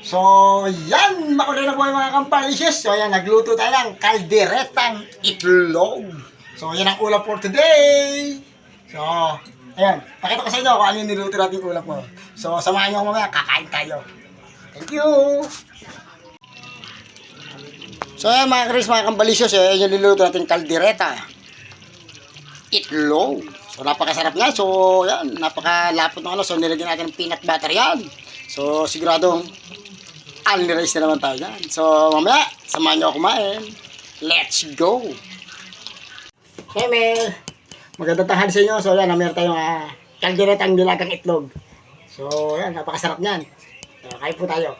So, yan, makulit na po yung mga kampalishes. So, yan, nagluto tayo ng kalderetang itlog. So, yan ang ulam for today. So, ayan, pakita ko sa inyo kung ano yung niluto natin ulam ko. So, samahan nyo ako mamaya, kakain tayo. Thank you! So, ayan mga Chris, mga kampalishes, yan yung niluto natin kaldereta. Itlog. So, napakasarap nga. So, yan, napakalapot ng ano. So, nilagyan natin ng peanut butter yan. So, siguradong only rice na naman tayo dyan. So, mamaya, samahan nyo ako kumain. Let's go! Okay, magandang tanghali sa inyo. So, yan, meron tayong kalderetang nilagang itlog. So, yan, napakasarap niyan. So, kain po tayo.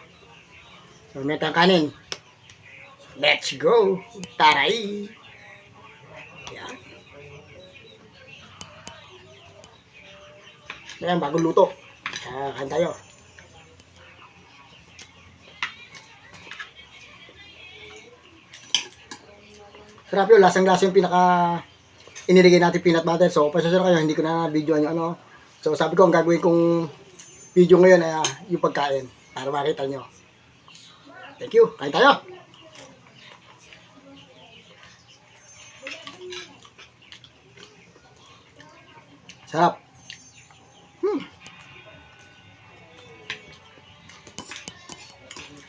So, meron tayong kanin. Let's go! Taray! Yan. Yan, bagong luto. Kain tayo. Sarap yun, lasang-lasa yung pinaka inilagay natin peanut butter. So, pasensya na kayo, hindi ko na videoan yung ano. So, sabi ko, ang gagawin kong video ngayon ay yung pagkain para makita nyo. Thank you, kain tayo! Sarap!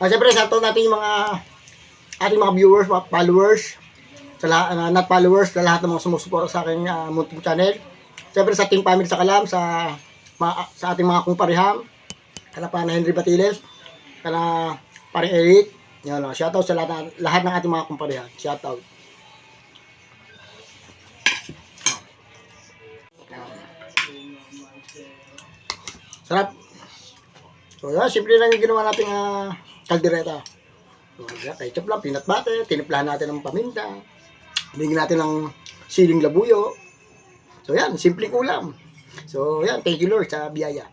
Siyempre, sa natin yung mga ating mga viewers, mga followers, sa lahat, not followers, sa lahat ng mga sumusuporta sa aking munting channel. Siyempre sa Team Family sa Kalam, sa ating mga kumpariham, kala pa na Henry Batiles, kala paring Eric, yan, shoutout sa lahat ng ating mga kumpariham. Shoutout. Sarap. So yan, simple lang yung ginawa nating kaldereta. So, ketchup lang, peanut butter, tiniplahan natin ng paminta, hinigin natin ng siling labuyo. So yan, simpleng ulam. So yan, thank you Lord sa biyaya.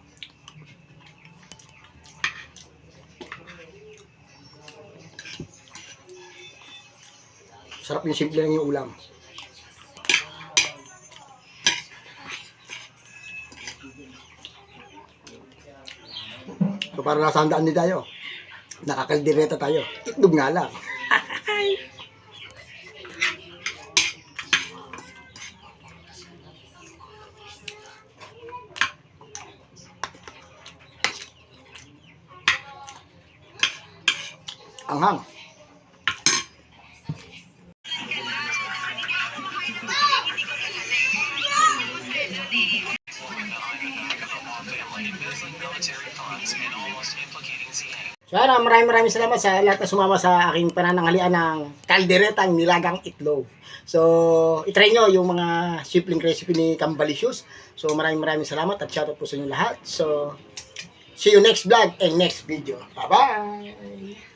Sarap yung simple lang yung ulam. So para nasandaan din tayo. Nakakaldereta tayo. Itlog nga lang. Anghang. So yan, maraming salamat sa lahat na sumama sa aking panananghalian ng kalderetang nilagang itlog. So, itry nyo yung mga simpleng recipe ni Kambalicious. So, maraming salamat at shoutout po sa inyo lahat. So, see you next vlog and next video. Bye-bye!